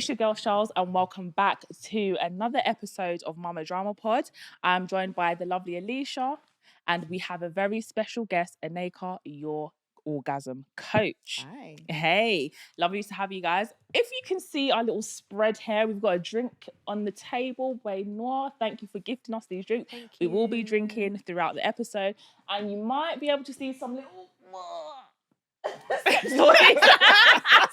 It's your girl Charles, and welcome back to another episode of Mama Drama Pod. I'm joined by the lovely Alicia, and we have a very special guest, Aneka, your Orgasm Coach. Hi. Hey, lovely to have you guys. If you can see our little spread here, we've got a drink on the table. Way Noir, thank you for gifting us these drinks. Thank We will be you. drinking throughout the episode, and you might be able to see some little sex toys.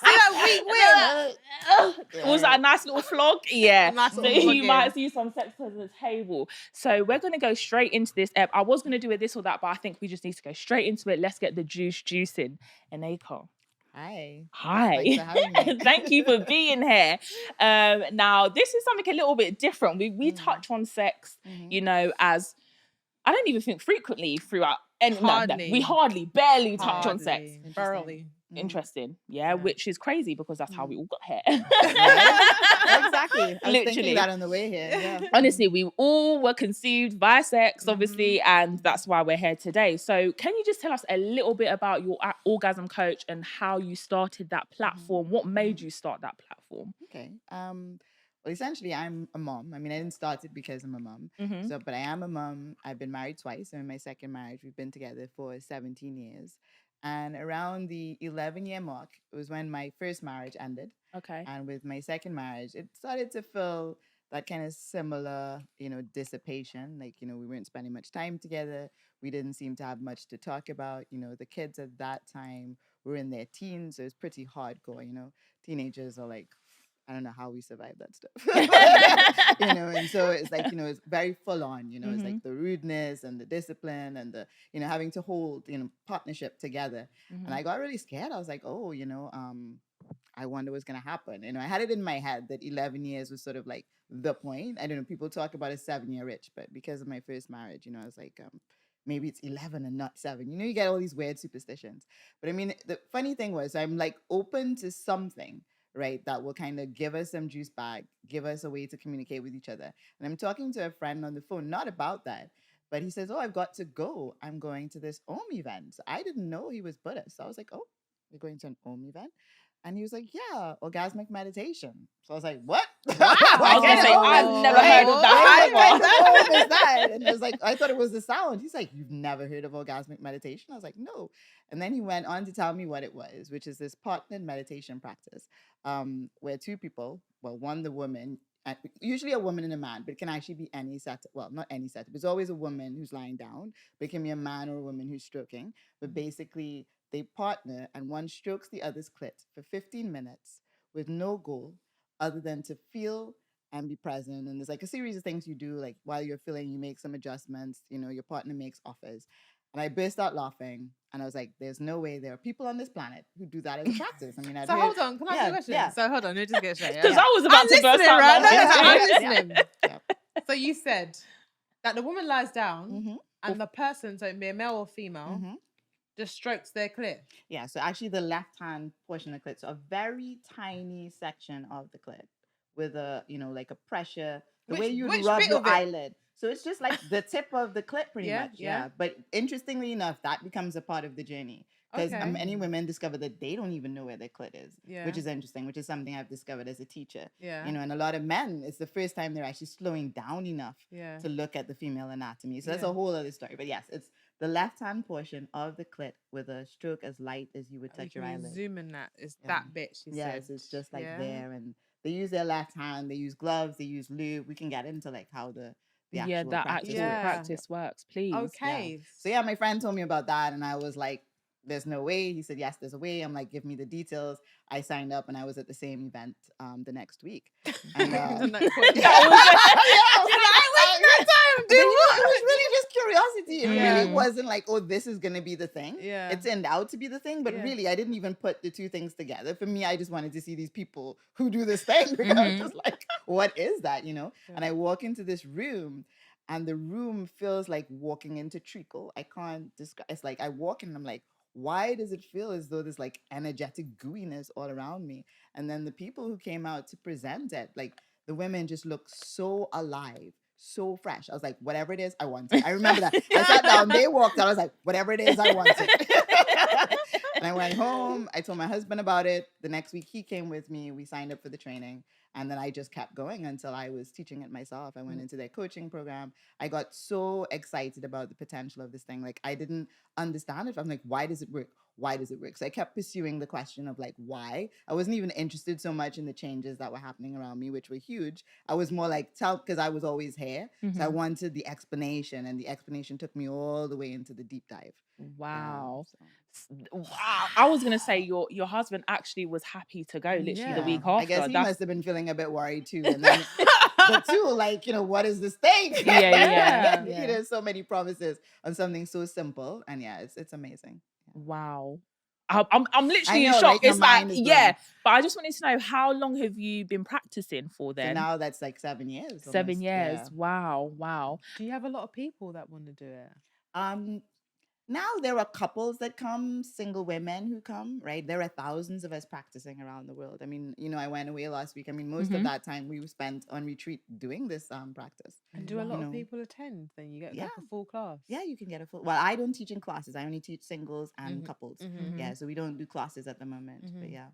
See that weak win? Was that a nice little flog? Yeah. Nice So little you flog, might see some sex toys on the table. So we're going to go straight into this ep. I was going to do it this or that, but I think we just need to go straight into it. Let's get the juicing. Aneka. Hi. Hi. Thanks for having me. Thank you for being here. Now, this is something a little bit different. We touch on sex, you know, as I don't even think frequently throughout. And we barely touch on sex. Barely. Interesting. Yeah, which is crazy because that's how we all got here. Exactly. I was Literally. thinking that on the way here. Yeah. Honestly, we all were conceived by sex, obviously, and that's why we're here today. So can you just tell us a little bit about your Orgasm Coach and how you started that platform? What made you start that platform? Okay. Well, essentially, I'm a mom. I mean, I didn't start it because I'm a mom. But I am a mom. I've been married twice. I'm in my second marriage. We've been together for 17 years. And around the 11-year mark, it was when my first marriage ended. Okay. And with my second marriage, it started to feel that kind of similar, dissipation. Like, we weren't spending much time together. We didn't seem to have much to talk about. The kids at that time were in their teens. So it was pretty hardcore, Teenagers are like, I don't know how we survived that stuff. And so it's like, it's very full on, it's like the rudeness and the discipline and the, having to hold, partnership together. And I got really scared. I was like, oh, I wonder what's going to happen. I had it in my head that 11 years was sort of like the point. I don't know, people talk about a 7-year itch, but because of my first marriage, I was like, maybe it's 11 and not 7. You get all these weird superstitions. But I mean, the funny thing was I'm like open to something, right, that will kind of give us some juice back, give us a way to communicate with each other. And I'm talking to a friend on the phone, not about that, but he says, oh, I've got to go. I'm going to this event. So I didn't know he was Buddhist. So I was like, oh, you're going to an event? And he was like, yeah, orgasmic meditation. So I was like, what? Wow. I was going to say, I've never heard of that. What is that? And I was like, I thought it was the sound. He's like, you've never heard of orgasmic meditation? I was like, no. And then he went on to tell me what it was, which is this partnered meditation practice where two people, well, one, the woman, usually a woman and a man, but it can actually be any setup. Well, not any setup. It's always a woman who's lying down, but it can be a man or a woman who's stroking. But basically, they partner and one strokes the other's clit for 15 minutes with no goal other than to feel and be present. And there's like a series of things you do, like while you're feeling, you make some adjustments, your partner makes offers. And I burst out laughing and I was like, there's no way there are people on this planet who do that as a practice. I mean, hold on, can I ask you a question? Yeah. So hold on, let me just get straight. Because I was about to burst out I'm laughing. listening. Yeah. So you said that the woman lies down and the person, so it may be a male or female, just strokes their clit. Yeah, so actually the left-hand portion of the clit, so a very tiny section of the clit with a, like a pressure, the way you rub your eyelid. So it's just like the tip of the clit pretty much. Yeah. But interestingly enough, that becomes a part of the journey. Because many women discover that they don't even know where their clit is, which is interesting, which is something I've discovered as a teacher. Yeah. And a lot of men, it's the first time they're actually slowing down enough to look at the female anatomy. So that's a whole other story. But yes, it's the left-hand portion of the clit with a stroke as light as you would touch your eyelid. Zoom in that. It's that bit, she said. Yes, it's just like there. And they use their left hand, they use gloves, they use lube. We can get into like how the actual practice works, please. Okay. Yeah. So my friend told me about that and I was like, there's no way. He said, yes, there's a way. I'm like, give me the details. I signed up and I was at the same event the next week. And, it was really just curiosity. It really wasn't like, oh, this is going to be the thing. Yeah. It turned out to be the thing, but really, I didn't even put the two things together. For me, I just wanted to see these people who do this thing. Because I was just like, what is that, Yeah. And I walk into this room and the room feels like walking into treacle. I can't describe. It's like I walk in and I'm like, why does it feel as though there's like energetic gooiness all around me? And then the people who came out to present it, like the women just look so alive, so fresh. I was like, whatever it is, I want it. I remember that. I sat down, they walked out. I was like, whatever it is, I want it. And I went home. I told my husband about it. The next week he came with me. We signed up for the training. And then I just kept going until I was teaching it myself. I went into their coaching program. I got so excited about the potential of this thing. Like, I didn't understand it. I'm like, why does it work? Why does it work? So I kept pursuing the question of like, why? I wasn't even interested so much in the changes that were happening around me, which were huge. I was more like, because I was always here. So I wanted the explanation, and the explanation took me all the way into the deep dive. Wow. Wow. I was gonna say your husband actually was happy to go literally the week after. I guess he must have been feeling a bit worried too. And then but too, like, what is this thing? Yeah. There's so many promises on something so simple. And it's amazing. Wow. I'm literally in shock. Right? It's like, but I just wanted to know, how long have you been practicing for then? So now that's like 7 years. 7 years. Yeah. Wow. Do you have a lot of people that want to do it? Now there are couples that come, single women who come, right? There are thousands of us practicing around the world. I mean, I went away last week. I mean, most of that time we spent on retreat doing this practice. And do a lot of people attend? Then you get like a full class? Yeah, you can get a full. Well, I don't teach in classes. I only teach singles and couples. Yeah, so we don't do classes at the moment. But yeah.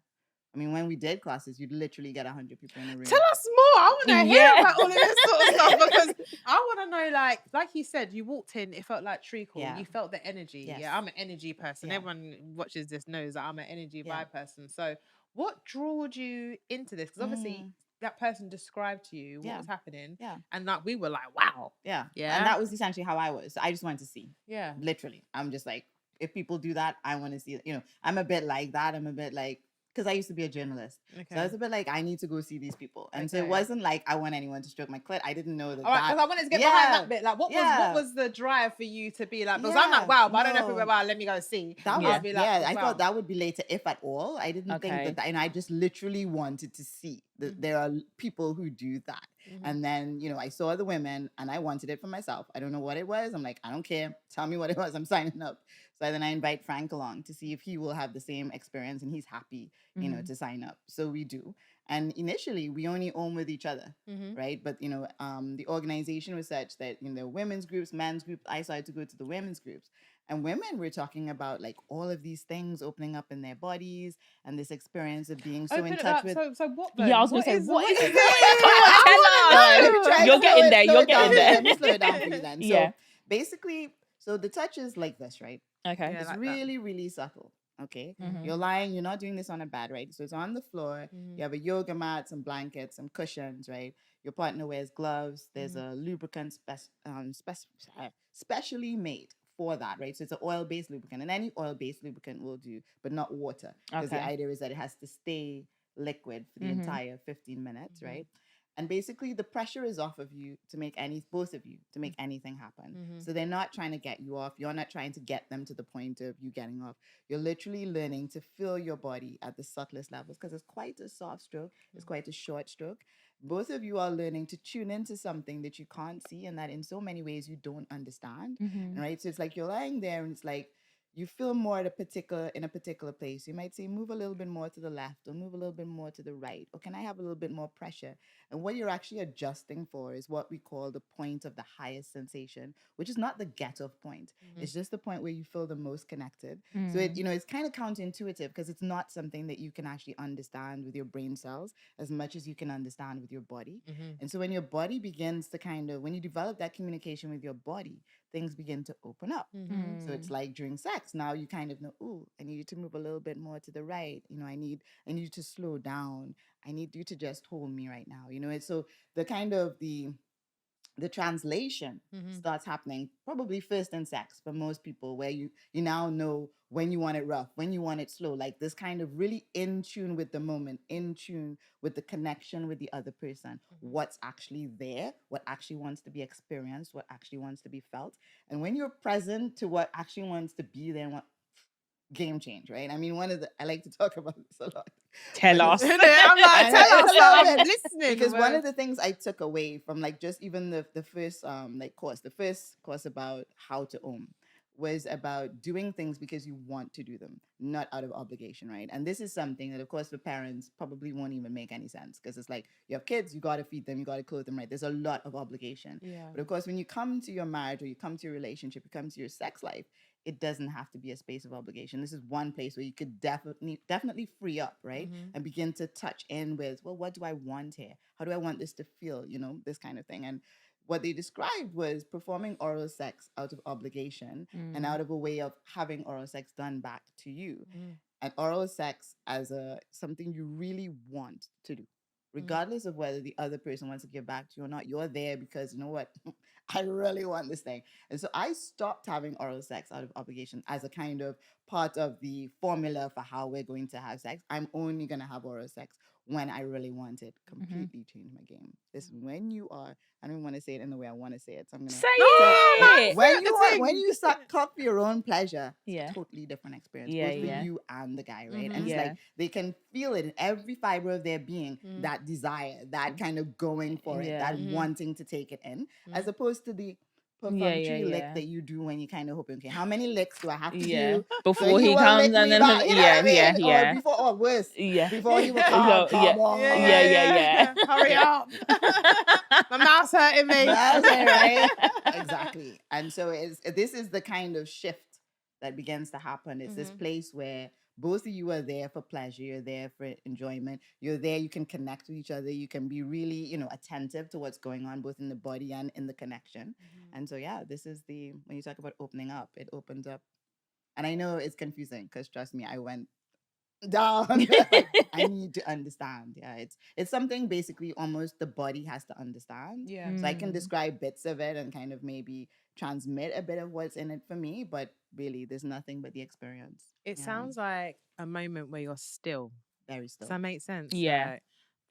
I mean, when we did classes, you'd literally get 100 people in a room. Tell us more. I want to hear about all of this sort of stuff, because I want to know, like you said, you walked in, it felt like treacle. You felt the energy. Yes. Yeah, I'm an energy person. Everyone watches this knows that I'm an energy vibe person. So what drawed you into this? Because obviously that person described to you what was happening. Yeah. And like we were like, wow. Yeah. And that was essentially how I was. I just wanted to see. Yeah. Literally. I'm just like, if people do that, I want to see it. I'm a bit like that. I'm a bit like, because I used to be a journalist. Okay. So it's a bit like, I need to go see these people. And so it wasn't like I want anyone to stroke my clit. I didn't know that. All right, because I wanted to get behind that bit. Like, what was the drive for you to be like, because I'm like, wow, but I don't know if we're, wow, let me go see. That would be like, I thought that would be later, if at all. I didn't think that, and I just literally wanted to see that there are people who do that. And then, I saw the women and I wanted it for myself. I don't know what it was. I'm like, I don't care. Tell me what it was. I'm signing up. So then I invite Frank along to see if he will have the same experience, and he's happy, to sign up. So we do. And initially we only own with each other, right? But, the organization was such that, women's groups, men's groups, I started to go to the women's groups. And women were talking about like all of these things opening up in their bodies and this experience of being so in touch with. So what? Then? Yeah, I was going to say, what is it? Tell us. You're getting there. You're getting there. Let me slow it down for you then. So basically, the touch is like this, right? Okay. It's like really, really subtle. Okay. You're lying. You're not doing this on a bed, right? So it's on the floor. You have a yoga mat, some blankets, some cushions, right? Your partner wears gloves. There's a lubricant specially made for that, right? So it's an oil-based lubricant, and any oil-based lubricant will do, but not water, because the idea is that it has to stay liquid for the entire 15 minutes, right? And basically the pressure is off of you to make both of you to make anything happen. So they're not trying to get you off. You're not trying to get them to the point of you getting off. You're literally learning to feel your body at the subtlest levels, because it's quite a soft stroke. It's quite a short stroke. Both of you are learning to tune into something that you can't see, and that in so many ways you don't understand. Right? So it's like you're lying there and it's like you feel more in a particular place. You might say, move a little bit more to the left, or move a little bit more to the right, or can I have a little bit more pressure? And what you're actually adjusting for is what we call the point of the highest sensation, which is not the get-off point. It's just the point where you feel the most connected. So it's kind of counterintuitive, because it's not something that you can actually understand with your brain cells as much as you can understand with your body. And so when your body begins to when you develop that communication with your body, things begin to open up. So it's like during sex, now you kind of know, ooh, I need you to move a little bit more to the right. I need you to slow down. I need you to just hold me right now. And so the translation starts happening probably first in sex for most people, where you now know when you want it rough, when you want it slow, like this kind of really in tune with the moment, in tune with the connection with the other person, what's actually there, what actually wants to be experienced, what actually wants to be felt. And when you're present to what actually wants to be there, and what game change, right? I mean, I like to talk about this a lot. Tell us. I'm like, tell us. I'm listening. Because one of the things I took away from just even the first course, the first course about how to own, was about doing things because you want to do them, not out of obligation, right? And this is something that, of course, for parents probably won't even make any sense, because it's like, you have kids, you got to feed them, you got to clothe them, right? There's a lot of obligation. Yeah. But of course, when you come to your marriage, or you come to your relationship, you come to your sex life, it doesn't have to be a space of obligation. This is one place where you could definitely free up, right? And begin to touch in with, well, what do I want here? How do I want this to feel? You know, this kind of thing. And what they described was performing oral sex out of obligation and out of a way of having oral sex done back to you. And oral sex as something you really want to do, regardless of whether the other person wants to give back to you or not. You're there because, you know what, I really want this thing. And so I stopped having oral sex out of obligation as a kind of part of the formula for how we're going to have sex. I'm only going to have oral sex when I really want it. Completely changed my game. This is when you are, I don't want to say it in the way I want to say it, so I'm going to say it. When you suck up for your own pleasure, it's a totally different experience, both for you and the guy, right? And it's like they can feel it in every fiber of their being, that desire, that kind of going for it, that wanting to take it in, as opposed to the perfunctory lick that you do when you kind of hoping, okay, how many licks do I have to do before he comes, and then or before, or worse, before he will come on. Hurry up. My mouth's hurting me. Right? Exactly. And so this is the kind of shift that begins to happen. It's this place where both of you are there for pleasure, you're there for enjoyment, you're there, you can connect with each other, you can be really, you know, attentive to what's going on both in the body and in the connection. And so this is when you talk about opening up, it opens up. And I know it's confusing, because trust me, I went down. Like, I need to understand. It's something basically almost the body has to understand. So I can describe bits of it and kind of maybe transmit a bit of what's in it for me, but really there's nothing but the experience. It sounds like a moment where you're still. Very still. Does that make sense? Yeah. Like,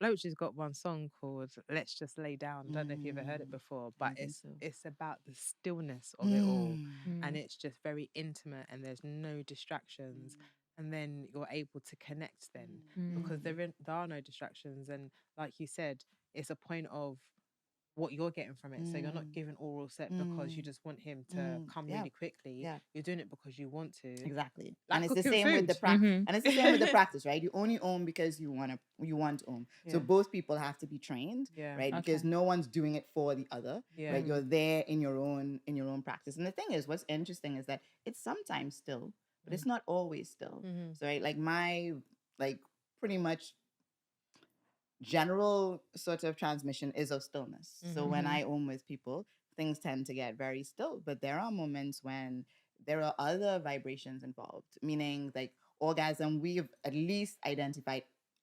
Bloach has got one song called Let's Just Lay Down. I don't know if you've ever heard it before, but it's about the stillness of it all. And it's just very intimate, and there's no distractions. And then you're able to connect then, because there are no distractions. And like you said, it's a point of what you're getting from it. So you're not giving oral sex because you just want him to come really quickly. You're doing it because you want to. Exactly. Like, and it's the same with the practice. And it's the same with the practice, right? You only own because you want to own. So both people have to be trained, right? Because no one's doing it for the other, right? You're there in your own practice. And the thing is, what's interesting is that it's sometimes still, but it's not always still. So right, like my pretty much general sort of transmission is of stillness. So when I own with people, things tend to get very still. But there are moments when there are other vibrations involved, meaning like orgasm, we've at least identified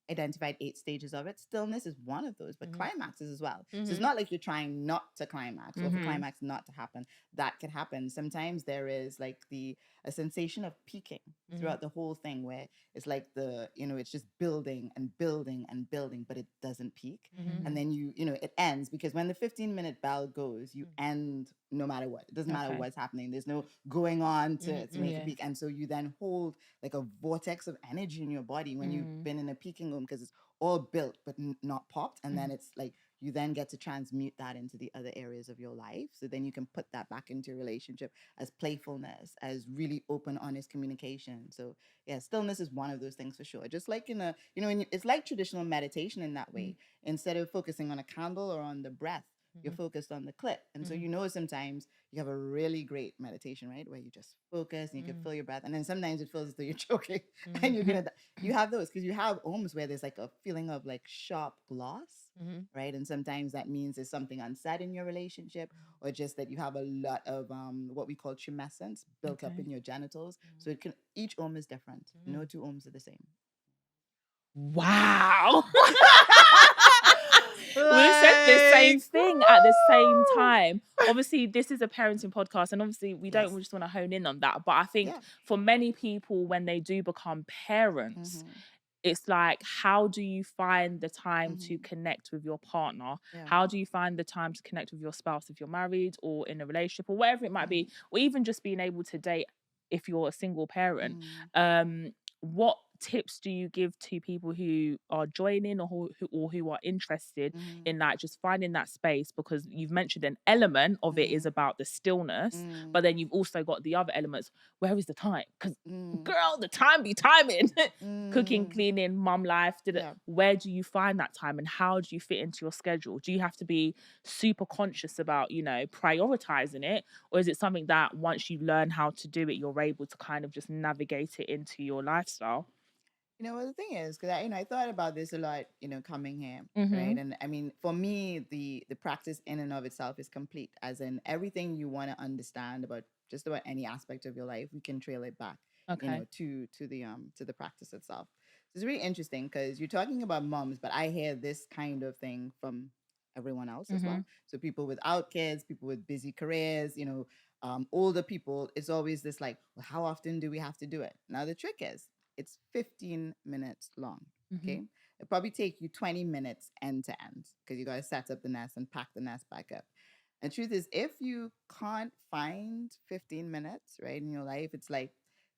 8 stages of it. Stillness is one of those, but climaxes as well. So it's not like you're trying not to climax or for climax not to happen. That could happen. Sometimes there is like a sensation of peaking throughout the whole thing, where it's like it's just building and building and building, but it doesn't peak. And then it ends, because when the 15-minute bell goes, you end no matter what. It doesn't matter what's happening. There's no going on to make a peak. And so you then hold like a vortex of energy in your body when you've been in a peaking room, because it's all built but not popped. And then it's like you then get to transmute that into the other areas of your life. So then you can put that back into your relationship as playfulness, as really open, honest communication. So stillness is one of those things for sure. Just like it's like traditional meditation in that way. Instead of focusing on a candle or on the breath, you're focused on the clit. And so sometimes you have a really great meditation, right, where you just focus and you can feel your breath. And then sometimes it feels as though you're choking and you're gonna die. You have those because you have ohms where there's like a feeling of like sharp gloss, right? And sometimes that means there's something unsaid in your relationship, or just that you have a lot of what we call tumescence built up in your genitals. So each ohm is different. No two ohms are the same. Wow. We said the same thing at the same time. Obviously, this is a parenting podcast, and obviously we don't just want to hone in on that. But I think for many people, when they do become parents, it's like, how do you find the time to connect with your partner? How do you find the time to connect with your spouse if you're married or in a relationship or whatever it might be, or even just being able to date if you're a single parent? What tips do you give to people who are joining or who are interested in like just finding that space? Because you've mentioned an element of it is about the stillness, but then you've also got the other elements. Where is the time? Because girl, the time be timing. Cooking, cleaning, mum life. Where do you find that time, and how do you fit into your schedule? Do you have to be super conscious about, you know, prioritizing it, or is it something that once you learn how to do it, you're able to kind of just navigate it into your lifestyle? You know, well, the thing is, because I thought about this a lot, coming here, right? And I mean, for me, the practice in and of itself is complete, as in everything you want to understand about just about any aspect of your life, we can trail it back, to the practice itself. So it's really interesting because you're talking about moms, but I hear this kind of thing from everyone else as well. So people without kids, people with busy careers, older people. It's always this like, well, how often do we have to do it? Now the trick is, it's 15 minutes long. Okay. It probably take you 20 minutes end to end because you got to set up the nest and pack the nest back up. And the truth is, if you can't find 15 minutes, right, in your life, it's like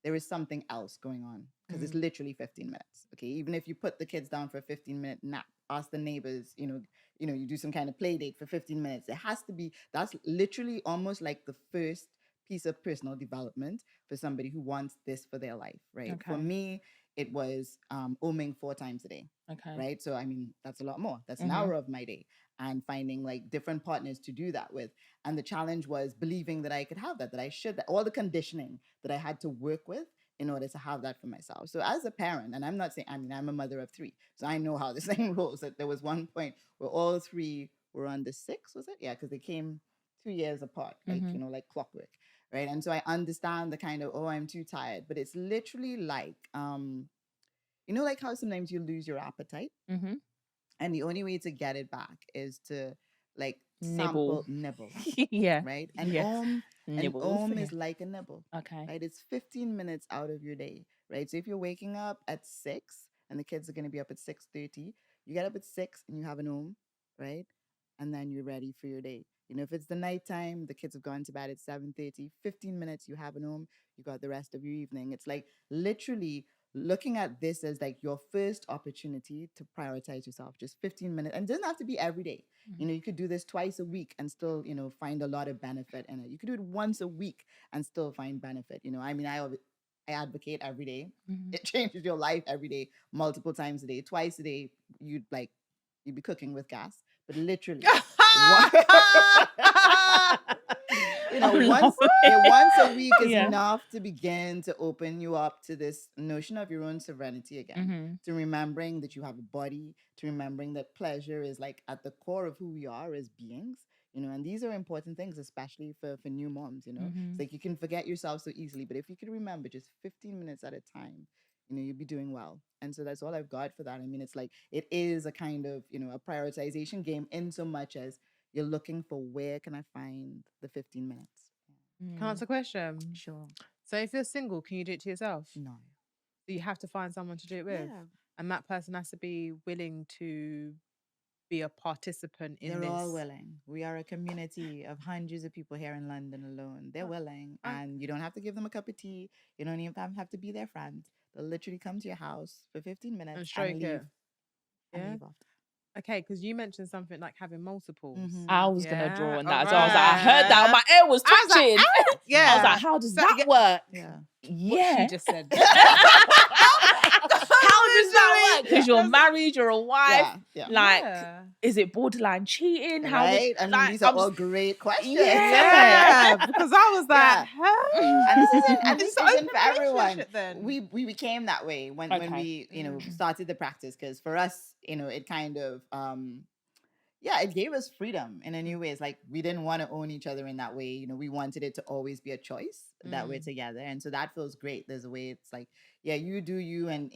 there is something else going on because it's literally 15 minutes. Okay. Even if you put the kids down for a 15-minute nap, ask the neighbors, you do some kind of play date for 15 minutes. It has to be, that's literally almost like the first piece of personal development for somebody who wants this for their life, right? Okay. For me, it was oming 4 times a day. Okay. Right. So, I mean, that's a lot more. That's an hour of my day, and finding like different partners to do that with. And the challenge was believing that I could have that I should, that all the conditioning that I had to work with in order to have that for myself. So as a parent, and I'm not saying, I mean, I'm a mother of 3, so I know how this thing rolls. That there was one point where all 3 were under 6, was it? Yeah, because they came 2 years apart, like, like clockwork. Right. And so I understand the kind of, oh, I'm too tired. But it's literally like, like how sometimes you lose your appetite. And the only way to get it back is to like nibble. Yeah. Right. And om is like a nibble. Okay. Right. It's 15 minutes out of your day. Right. So if you're waking up at 6 and the kids are going to be up at 6:30, you get up at 6 and you have an om. Right. And then you're ready for your day. If it's the nighttime, the kids have gone to bed at 7:30, 15 minutes, you have an home, you got the rest of your evening. It's like literally looking at this as like your first opportunity to prioritize yourself, just 15 minutes. And it doesn't have to be every day. You could do this twice a week and still, find a lot of benefit in it. You could do it once a week and still find benefit. I mean, I advocate every day. It changes your life every day, multiple times a day, twice a day. You'd be cooking with gas, but literally once a week is enough to begin to open you up to this notion of your own sovereignty again, to remembering that you have a body, to remembering that pleasure is like at the core of who we are as beings. And these are important things, especially for new moms. It's like you can forget yourself so easily, but if you could remember just 15 minutes at a time, you'd be doing well. And so that's all I've got for that. I mean, it's like, it is a kind of, a prioritization game in so much as you're looking for where can I find the 15 minutes. Can I ask a question? Sure. So if you're single, can you do it to yourself? No. So you have to find someone to do it with? Yeah. And that person has to be willing to be a participant in this? They're all willing. We are a community of hundreds of people here in London alone. They're willing. And you don't have to give them a cup of tea. You don't even have to be their friend. They'll literally come to your house for 15 minutes and leave. Yeah. Leave after. Okay, because you mentioned something like having multiples. I was going to draw on that. So I was like, I heard that. My ear was twitching. I was like, how does that work? Yeah. What she just said. How does that work? Because you're married, you're a wife. Is it borderline cheating? Right? I mean, these are all great questions. Yeah. Because I was like, and this isn't for everyone. Then. We became that way when we, started the practice. Because for us, it kind of, it gave us freedom in a new way. It's like we didn't want to own each other in that way. We wanted it to always be a choice that we're together. And so that feels great. There's a way it's like, you do you. And,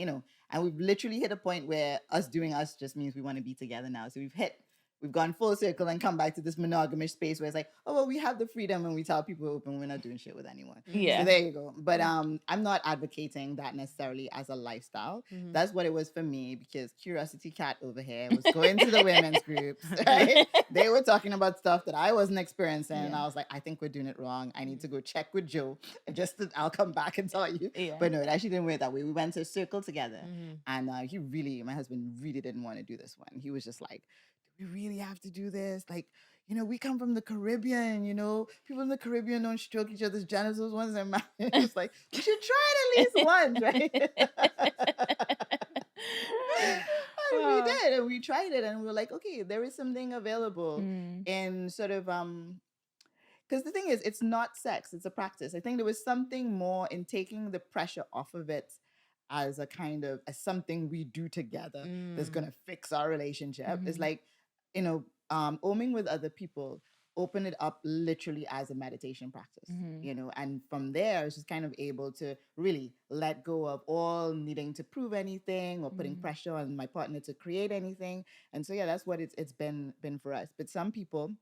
and we've literally hit a point where us doing us just means we want to be together now. So we've hit we've gone full circle and come back to this monogamous space where it's like, oh, well, we have the freedom and we tell people open, we're not doing shit with anyone. Yeah. So there you go. But I'm not advocating that necessarily as a lifestyle. That's what it was for me, because Curiosity Cat over here was going to the women's groups, right? They were talking about stuff that I wasn't experiencing. And I was like, I think we're doing it wrong. I need to go check with Joe. And I'll come back and tell you. Yeah. But no, it actually didn't work that way. We went to a circle together. And my husband really didn't want to do this one. He was just like, do we really have to do this? Like, we come from the Caribbean, people in the Caribbean don't stroke each other's genitals once they're married. It's like, we should try it at least once, right? And we did, and we tried it, and we were like, okay, there is something available in sort of, because the thing is, it's not sex, it's a practice. I think there was something more in taking the pressure off of it as a kind of, as something we do together that's going to fix our relationship. It's like, oming with other people, open it up literally as a meditation practice, and from there, it's just kind of able to really let go of all needing to prove anything or putting pressure on my partner to create anything. And so, yeah, that's what it's been for us. But some people,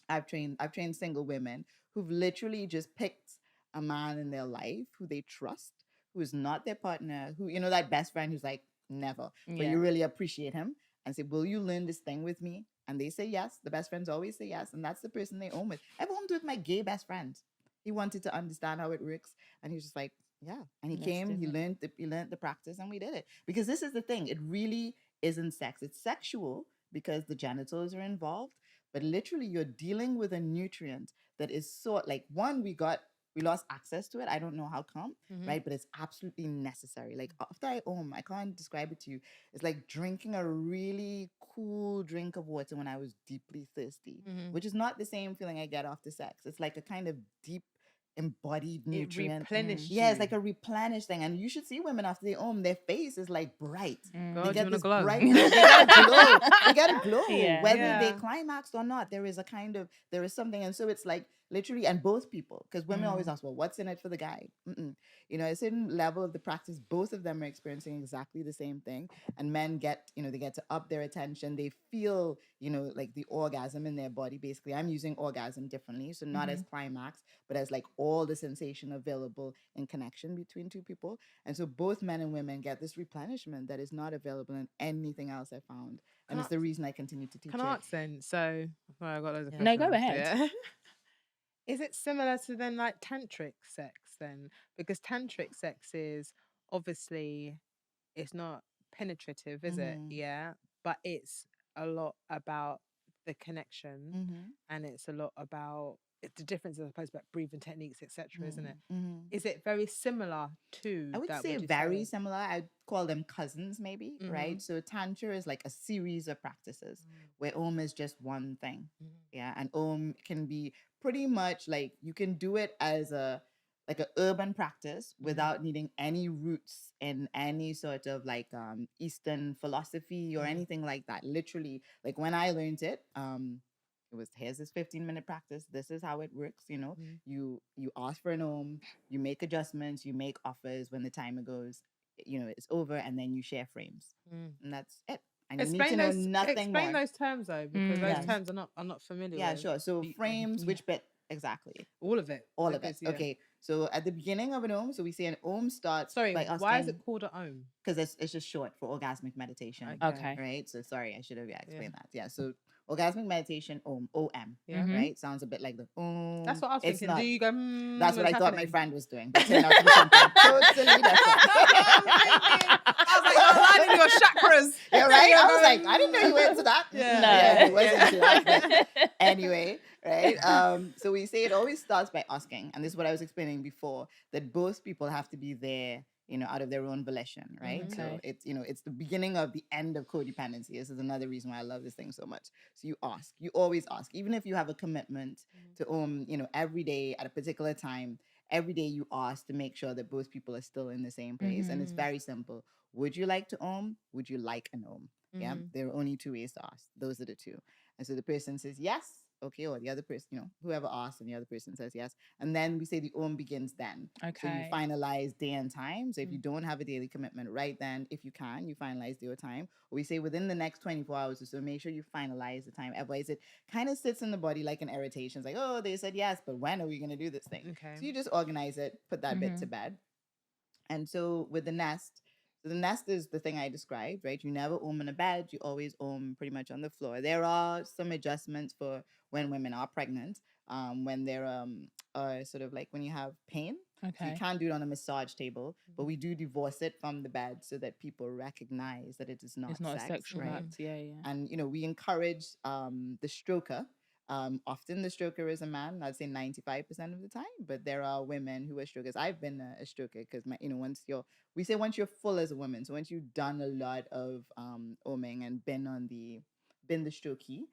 I've trained single women who've literally just picked a man in their life who they trust, who is not their partner, who, that best friend who's like, never, but you really appreciate him, and say, will you learn this thing with me? And they say yes. The best friends always say yes. And that's the person they own with. I've owned with my gay best friend. He wanted to understand how it works. And he was just like, yeah. And he came, he learned the practice, and we did it. Because this is the thing. It really isn't sex. It's sexual because the genitals are involved. But literally, you're dealing with a nutrient that is so, like, one, we lost access to it. I don't know how come, right? But it's absolutely necessary. Like, after I can't describe it to you. It's like drinking a really cool drink of water when I was deeply thirsty, which is not the same feeling I get after sex. It's like a kind of deep embodied nutrient. Yeah, it's like a replenish thing. And you should see women after they their face is like bright. God, they get this glow. bright, they got a glow. They got a glow. Yeah. Whether they climaxed or not, there is something. And so it's like literally, and both people, because women always ask, well, what's in it for the guy? A certain level of the practice, both of them are experiencing exactly the same thing. And men get, they get to up their attention. They feel, like the orgasm in their body. Basically, I'm using orgasm differently. So not as climax, but as like all the sensation available in connection between two people. And so both men and women get this replenishment that is not available in anything else I found. And it's the reason I continue to teach it. Can I ask then? So, well, I've got loads of No, questions. go ahead. Yeah. Is it similar to then like tantric sex then? Because tantric sex is obviously, it's not penetrative, is it? Yeah. But it's a lot about the connection, and it's a lot about the difference, I suppose, about breathing techniques, etc., isn't it? Is it very similar to? I would that, say very similar. I'd call them cousins, maybe, right? So Tantra is like a series of practices where Om is just one thing. Yeah. And Om can be pretty much like, you can do it as an urban practice without needing any roots in any sort of like Eastern philosophy or anything like that. Literally, like when I learned it, it was, here's this 15-minute practice. This is how it works. You ask for an Om, you make adjustments, you make offers when the timer goes, it's over, and then you share frames. And that's it. And you need to know nothing more. Explain those terms though, because those terms are not familiar. Yeah, sure. So frames, which bit exactly? All of it. All of it. Yeah. Okay. So at the beginning of an Om, so we say an Om starts. Sorry, by asking, why is it called an Om? Because it's just short for orgasmic meditation. Okay. Right. So sorry, I should have explained that. Yeah. So orgasmic meditation, Om, O-M. Yeah. Right. Sounds a bit like the Om. That's what I was thinking. Not. Do you go? That's what I thought my friend was doing. But turned out to be something totally different. I was like, you're aligning your chakras. Yeah, right. I was like, I didn't know you were into that. Yeah. No. Yeah, he was into that. But anyway, right. So we say it always starts by asking, and this is what I was explaining before, that both people have to be there, out of their own volition, right? Okay. So it's, it's the beginning of the end of codependency. This is another reason why I love this thing so much. So you ask, you always ask, even if you have a commitment to every day at a particular time, every day you ask to make sure that both people are still in the same place. And it's very simple. Would you like to Om? Would you like an Om? Yeah. There are only two ways to ask. Those are the two. And so the person says yes, okay, or the other person, whoever asks and the other person says yes. And then we say the begins then. So you Okay. finalize day and time. So if you don't have a daily commitment right then, if you can, you finalize your time. Or we say within the next 24 hours or so, make sure you finalize the time. Otherwise, it kind of sits in the body like an irritation. It's like, oh, they said yes, but when are we going to do this thing? Okay. So you just organize it, put that bit to bed. And so with the nest, so the nest is the thing I described, right? You never in a bed, you always pretty much on the floor. There are some adjustments for when women are pregnant, when they're sort of like when you have pain. So you Okay. can't do it on a massage table, but we do divorce it from the bed so that people recognize that it is not It's not a sex, sexual right? act. Yeah, yeah. And we encourage the stroker. Often the stroker is a man. I'd say 95% of the time, but there are women who are strokers. I've been a stroker because once you're full as a woman, so once you've done a lot of oming and been the strokey,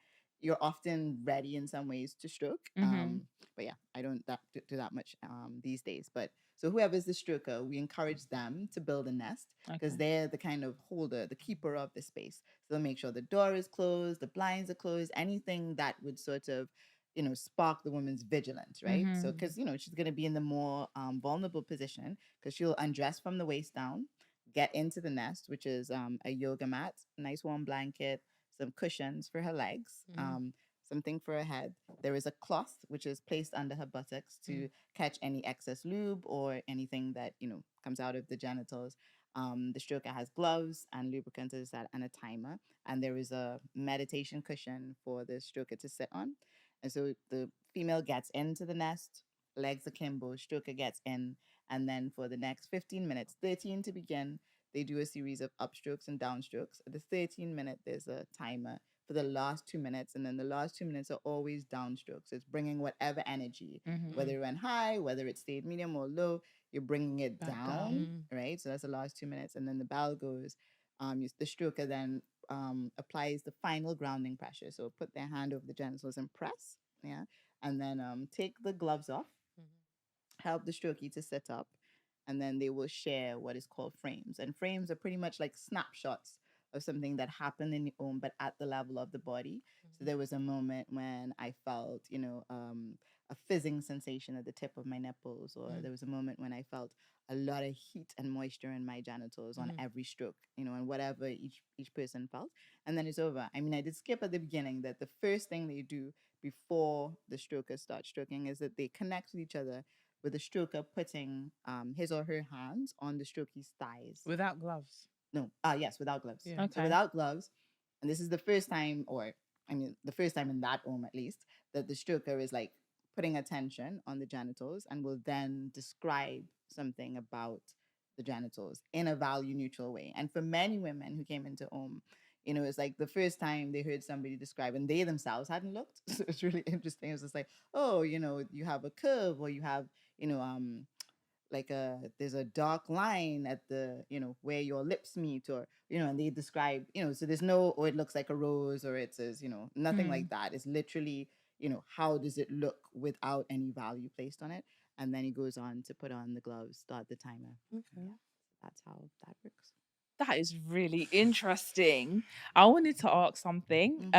you're often ready in some ways to stroke. But yeah, I don't do that much these days. But so whoever's the stroker, we encourage them to build a nest because they're the kind of holder, the keeper of the space. So they'll make sure the door is closed, the blinds are closed, anything that would sort of, spark the woman's vigilance, right? So because she's going to be in the more vulnerable position because she'll undress from the waist down, get into the nest, which is a yoga mat, a nice warm blanket, some cushions for her legs, something for her head. There is a cloth which is placed under her buttocks to catch any excess lube or anything that comes out of the genitals. The stroker has gloves and lubricant and a timer, and there is a meditation cushion for the stroker to sit on. And so the female gets into the nest, legs akimbo, stroker gets in, and then for the next 15 minutes, 13 to begin, they do a series of upstrokes and downstrokes. At the 13-minute, there's a timer for the last 2 minutes, and then the last 2 minutes are always downstrokes. It's bringing whatever energy, whether it went high, whether it stayed medium or low, you're bringing it down, right? So that's the last 2 minutes, and then the bell goes. The stroker then applies the final grounding pressure. So put their hand over the genitals and press, yeah, and then take the gloves off, help the strokey to sit up, and then they will share what is called frames. And frames are pretty much like snapshots of something that happened in the home, but at the level of the body. So there was a moment when I felt, a fizzing sensation at the tip of my nipples, or there was a moment when I felt a lot of heat and moisture in my genitals on every stroke, and whatever each person felt. And then it's over. I mean, I did skip at the beginning that the first thing they do before the strokers start stroking is that they connect with each other with the stroker putting his or her hands on the strokey's thighs. Without gloves? No, yes, without gloves. Yeah. So without gloves, and this is the first time, the first time in that home at least, that the stroker is like putting attention on the genitals and will then describe something about the genitals in a value neutral way. And for many women who came into home, it's like the first time they heard somebody describe and they themselves hadn't looked. So it's really interesting. It's just like, oh, you have a curve, or you have, like there's a dark line at the where your lips meet, or and they describe, so there's no, or it looks like a rose, or it says, nothing like that. It's literally, how does it look without any value placed on it. And then he goes on to put on the gloves, start the timer. Okay. Yeah, that's how that works. That is really interesting. I wanted to ask something.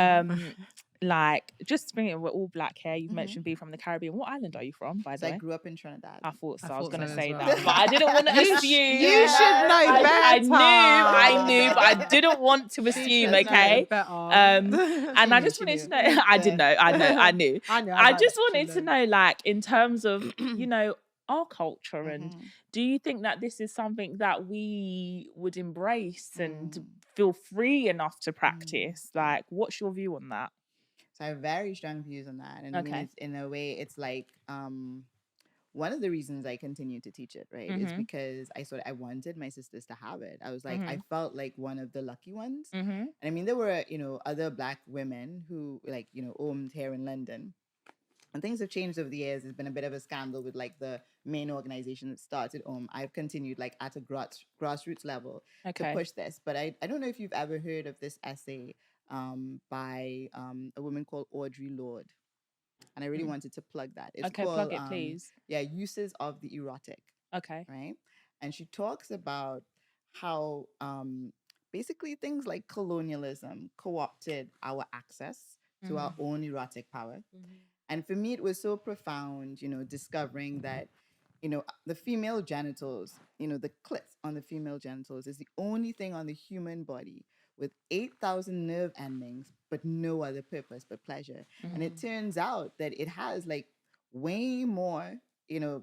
Like, just bringing, we're all black here. You've mentioned being from the Caribbean. What island are you from, by the So I way? grew up in Trinidad. I thought so. I I was thought going to so say as that, well. but I didn't want to assume. You should know I better. knew, but I didn't want to assume. Okay. And I just wanted to know. I didn't know. I knew. I just wanted to know, like, in terms of our culture, and do you think that this is something that we would embrace and feel free enough to practice? Like, what's your view on that? So I have very strong views on that. And I mean, it's, in a way, it's like one of the reasons I continue to teach it, right, is because I wanted my sisters to have it. I was like, I felt like one of the lucky ones. And I mean, there were, other Black women who, like, owned here in London. And things have changed over the years. There's been a bit of a scandal with like the main organization that started I've continued like at a grassroots level to push this. But I don't know if you've ever heard of this essay by a woman called Audre Lorde. And I really wanted to plug that. It's called, plug it, please. Uses of the Erotic. Okay. Right? And she talks about how basically things like colonialism co-opted our access to our own erotic power. And for me, it was so profound, discovering that, the female genitals, the clit on the female genitals is the only thing on the human body with 8,000 nerve endings, but no other purpose but pleasure. And it turns out that it has like way more,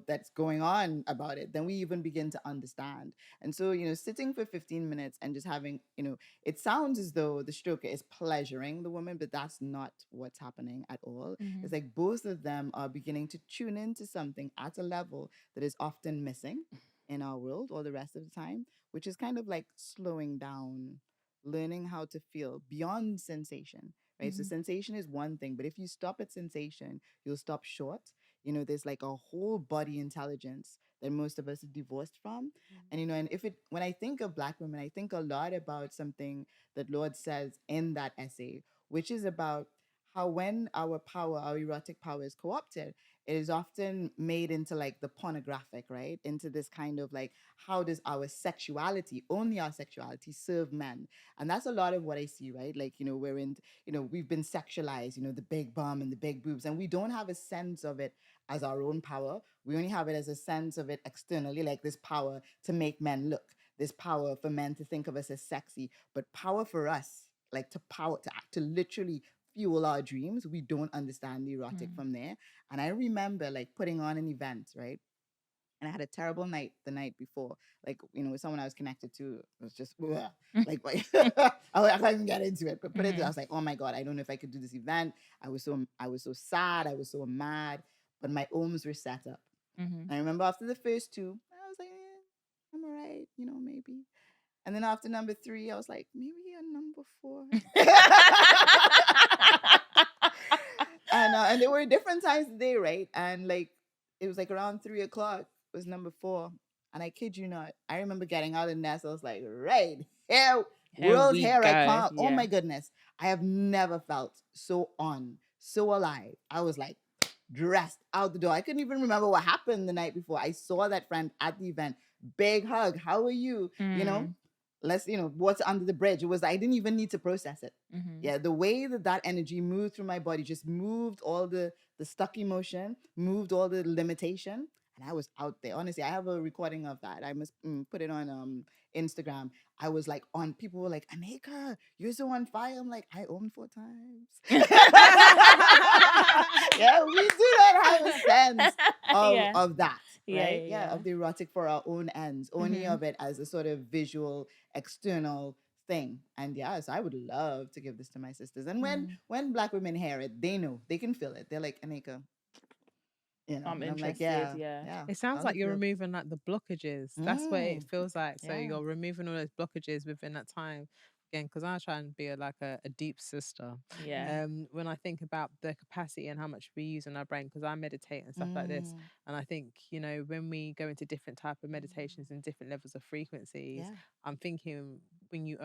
that's going on about it than we even begin to understand. And so, sitting for 15 minutes and just having, it sounds as though the stroker is pleasuring the woman, but that's not what's happening at all. It's like both of them are beginning to tune into something at a level that is often missing in our world all the rest of the time, which is kind of like slowing down, learning how to feel beyond sensation, right? So sensation is one thing, but if you stop at sensation, you'll stop short. There's like a whole body intelligence that most of us are divorced from. And and when I think of Black women, I think a lot about something that Lord says in that essay, which is about how when our power, our erotic power is co-opted, it is often made into like the pornographic, right? Into this kind of like, how does our sexuality, only our sexuality, serve men? And that's a lot of what I see, right? Like, we're in, we've been sexualized, the big bum and the big boobs, and we don't have a sense of it as our own power. We only have it as a sense of it externally, like this power to make men look, this power for men to think of us as sexy, but power for us, like to power, to act, to literally fuel our dreams. We don't understand the erotic from there. And I remember like putting on an event, right? And I had a terrible night the night before. Like, with someone I was connected to, it was just, ugh. Like, I can't even get into it. But I was like, oh my God, I don't know if I could do this event. I was so sad. I was so mad. But my ohms were set up. I remember after the first two, I was like, I'm all right, maybe. And then after number 3, I was like, maybe a number 4. And there were different times of the day, right? And like, it was like around 3 o'clock was number 4. And I kid you not, I remember getting out of the nest. I was like, right, here, world's here I come. Oh my goodness. I have never felt so on, so alive. I was like dressed out the door. I couldn't even remember what happened the night before. I saw that friend at the event. Big hug. How are you? Let's, what's under the bridge. It was, I didn't even need to process it. Yeah, the way that energy moved through my body just moved all the stuck emotion, moved all the limitation, and I was out there. Honestly, I have a recording of that. I must put it on Instagram. I was like on. People were like, "Anika, you're so on fire." I'm like, I own 4 times. Yeah, we do not have a sense of that, right? Yeah, of the erotic for our own ends, only of it as a sort of visual, external thing. And yes, I would love to give this to my sisters. And when Black women hear it, they know, they can feel it. They're like, Anika, I'm and I'm like, interested. yeah. It sounds like you're removing like the blockages. That's what it feels like. So Yeah. you're removing all those blockages within that time. Again, because I try and be like a deep sister. Yeah. When I think about the capacity and how much we use in our brain, because I meditate and stuff like this, and I think when we go into different type of meditations and different levels of frequencies, I'm thinking when you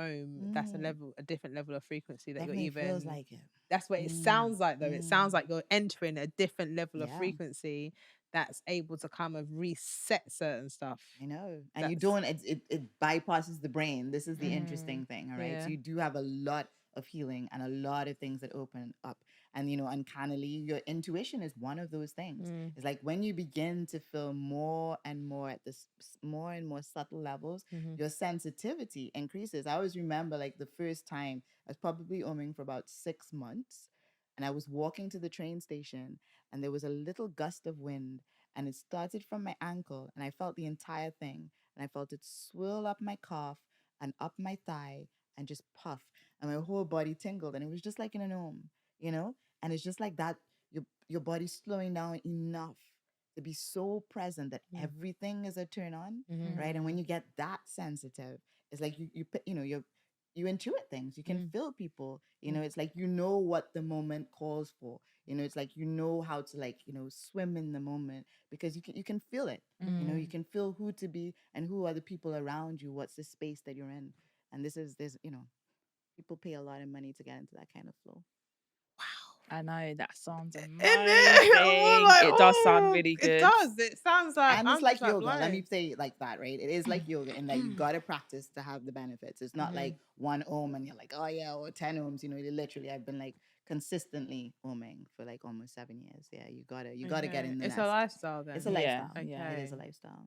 that's a different level of frequency that Definitely you're even. Feels like it. That's what it sounds like, though. It sounds like you're entering a different level of frequency that's able to kind of reset certain stuff. I know. And you don't, it bypasses the brain. This is the interesting thing, all right? Yeah. So you do have a lot of healing and a lot of things that open up. And, uncannily, your intuition is one of those things. It's like when you begin to feel more and more at this more and more subtle levels, your sensitivity increases. I always remember like the first time I was probably oming for about 6 months. And I was walking to the train station and there was a little gust of wind and it started from my ankle and I felt the entire thing and I felt it swirl up my calf and up my thigh and just puff and my whole body tingled and it was just like in an om, and it's just like that your body's slowing down enough to be so present that everything is a turn on, right? And when you get that sensitive, it's like you intuit things. You can feel people. It's like what the moment calls for. It's like how to swim in the moment because you can feel it. You can feel who to be and who are the people around you. What's the space that you're in? And there's people pay a lot of money to get into that kind of flow. I know that sounds amazing. Like, it does sound really good. It does. It sounds like, and it's like yoga. Let me say it like that, right? It is like yoga in that you gotta practice to have the benefits. It's not like 1 ohm and you're like, oh yeah, or 10 ohms. Literally, I've been like consistently oming for like almost 7 years. Yeah, you gotta get Okay. in the It's a nest. lifestyle It's a then. Yeah, lifestyle. yeah. It is Okay. a lifestyle.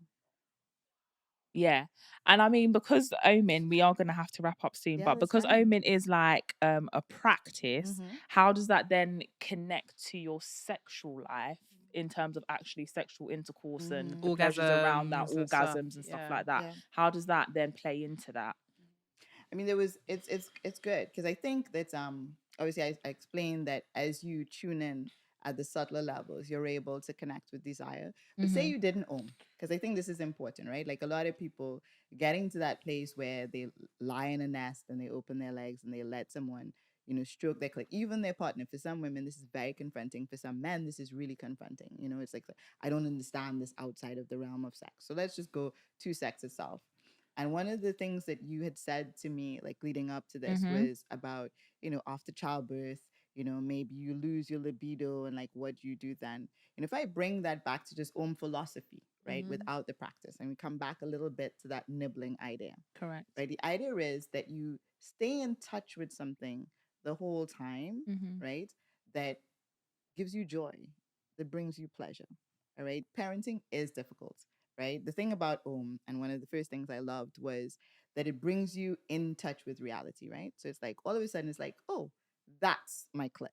Yeah. And I mean, because Omin, we are going to have to wrap up soon, Yeah, but that's because fine. Omin is like a practice, Mm-hmm. how does that then connect to your sexual life in terms of actually sexual intercourse and Mm-hmm. the pleasures around that, Orgasms and stuff. orgasms and stuff Yeah. like that? Yeah. How does that then play into that? I mean, there was it's good because I think that obviously I explained that as you tune in at the subtler levels, you're able to connect with desire. But say Mm-hmm. you didn't own, because I think this is important, right? Like a lot of people getting to that place where they lie in a nest and they open their legs and they let someone, stroke their clit, even their partner. For some women, this is very confronting. For some men, this is really confronting. It's like I don't understand this outside of the realm of sex. So let's just go to sex itself. And one of the things that you had said to me, like leading up to this, Mm-hmm. was about, after childbirth, maybe you lose your libido and like what do you do then? And if I bring that back to just philosophy, right, Mm-hmm. without the practice, and we come back a little bit to that nibbling idea, Correct. right? The idea is that you stay in touch with something the whole time, Mm-hmm. right? That gives you joy, that brings you pleasure. All right. Parenting is difficult, right? The thing about and one of the first things I loved was that it brings you in touch with reality, right? So it's like all of a sudden it's like, oh, that's my clit,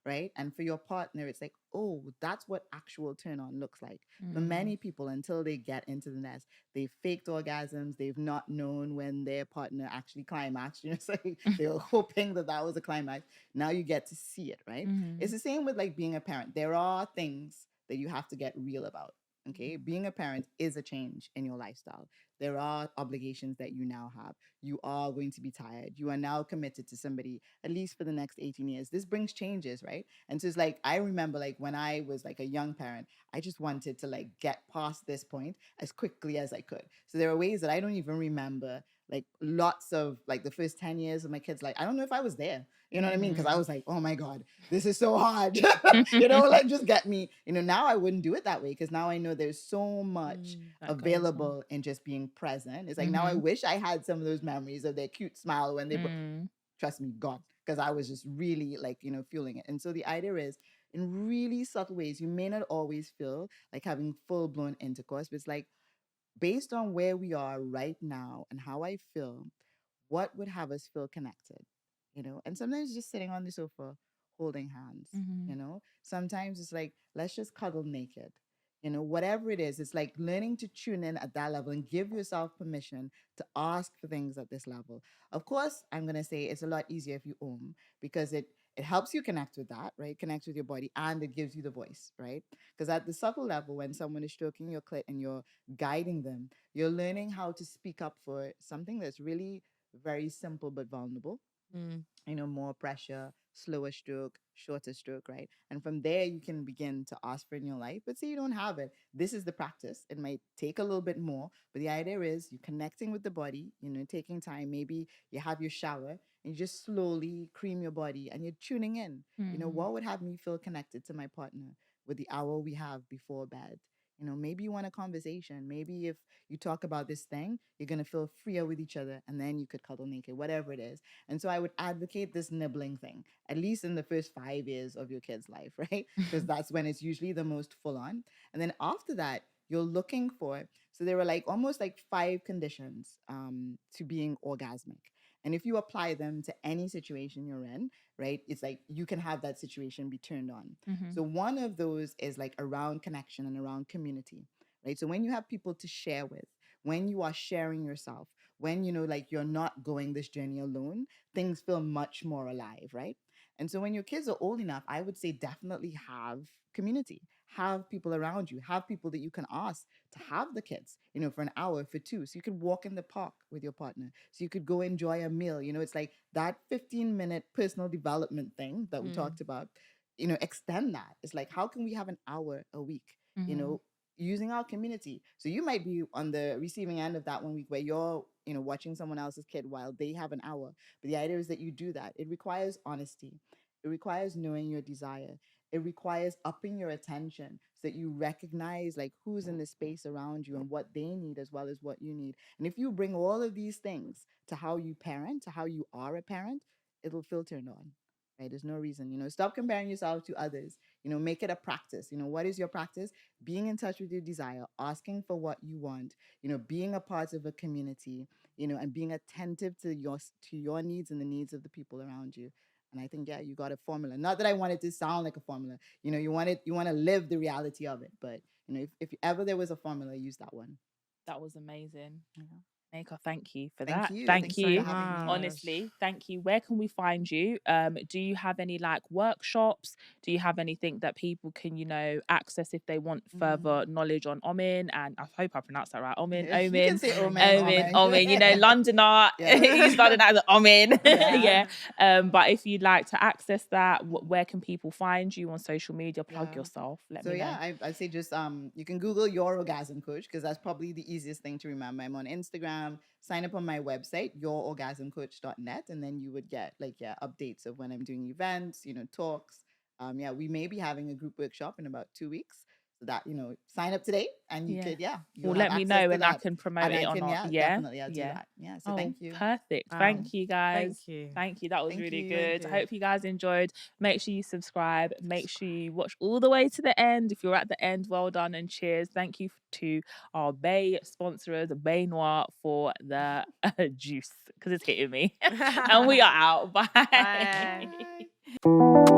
right? And for your partner, it's like, oh, that's what actual turn on looks like. For Mm. many people, until they get into the nest, they've faked orgasms. They've not known when their partner actually climaxed. So they were hoping that that was a climax. Now you get to see it, right? Mm-hmm. It's the same with like being a parent. There are things that you have to get real about. Okay. Being a parent is a change in your lifestyle. There are obligations that you now have. You are going to be tired. You are now committed to somebody at least for the next 18 years. This brings changes, right? And so it's like, I remember like when I was like a young parent, I just wanted to like get past this point as quickly as I could. So there are ways that I don't even remember like lots of like the first 10 years of my kids' life. I don't know if I was there. You know what I mean? Because I Mm. was like, oh my God, this is so hard. Like just get me. Now I wouldn't do it that way because now I know there's so much That goes on. available in just being present. It's like now I Mm-hmm. wish I had some of those memories of their cute smile when they, Mm. trust me, God, because I was just really like, feeling it. And so the idea is in really subtle ways, you may not always feel like having full blown intercourse, but it's like based on where we are right now and how I feel, what would have us feel connected? And sometimes just sitting on the sofa holding hands, Mm-hmm. sometimes it's like, let's just cuddle naked. Whatever it is, it's like learning to tune in at that level and give yourself permission to ask for things at this level. Of course, I'm going to say it's a lot easier if you because it helps you connect with that, right? Connect with your body and it gives you the voice, right? Because at the subtle level, when someone is stroking your clit and you're guiding them, you're learning how to speak up for something that's really very simple but vulnerable. Mm. More pressure, slower stroke, shorter stroke, right? And from there, you can begin to ask for in your life. But say you don't have it, this is the practice. It might take a little bit more, but the idea is you connecting with the body, taking time. Maybe you have your shower and you just slowly cream your body and you're tuning in. Mm. What would have me feel connected to my partner with the hour we have before bed? Maybe you want a conversation. Maybe if you talk about this thing, you're going to feel freer with each other and then you could cuddle naked, whatever it is. And so I would advocate this nibbling thing, at least in the first 5 years of your kid's life, right? Because that's when it's usually the most full on. And then after that, you're looking for, so there were like almost like 5 conditions to being orgasmic. And if you apply them to any situation you're in, right, it's like you can have that situation be turned on. Mm-hmm. So one of those is like around connection and around community, right? So when you have people to share with, when you are sharing yourself, when like you're not going this journey alone, things feel much more alive, right? And so when your kids are old enough, I would say definitely have community, have people around you, have people that you can ask to have the kids, for an hour, for two, so you could walk in the park with your partner, so you could go enjoy a meal. It's like that 15-minute personal development thing that we Mm. talked about. Extend that. It's like, how can we have an hour a week, Mm-hmm. using our community? So you might be on the receiving end of that 1 week where you're, watching someone else's kid while they have an hour. But the idea is that you do that. It requires honesty. It requires knowing your desire. It requires upping your attention so that you recognize like who's in the space around you and what they need as well as what you need. And if you bring all of these things to how you parent, to how you are a parent, it'll feel turned on. right? There's no reason, stop comparing yourself to others, make it a practice. What is your practice? Being in touch with your desire, asking for what you want, being a part of a community, and being attentive to your needs and the needs of the people around you. And I think, yeah, you got a formula. Not that I want it to sound like a formula. You want to live the reality of it. But, if ever there was a formula, use that one. That was amazing. Yeah. Nneka, thank you for Thank that. you. Thank Thanks you. for having me. Honestly, thank you. Where can we find you? Do you have any like workshops? Do you have anything that people can, access if they want further knowledge on Omin? And I hope I pronounced that right. Omin, You can say Omin. Londoner. You started as Omin. Yeah. But if you'd like to access that, where can people find you on social media? Plug yourself. Let me know. I'd say just you can Google Your Orgasm Coach, because that's probably the easiest thing to remember. I'm on Instagram. Sign up on my website, yourorgasmcoach.net, and then you would get updates of when I'm doing events, talks. We may be having a group workshop in about 2 weeks. So that, sign up today and you could, well, let me know and I can promote it or not. Definitely, I'll do that. Yeah, so thank you. Perfect. Thank you, guys. Thank you. That was really good. I hope you guys enjoyed. Make sure you subscribe. Make sure you watch all the way to the end. If you're at the end, well done and cheers. Thank you to our Bay sponsors, Bay Noir, for the juice, because it's hitting me. And we are out. Bye. Bye.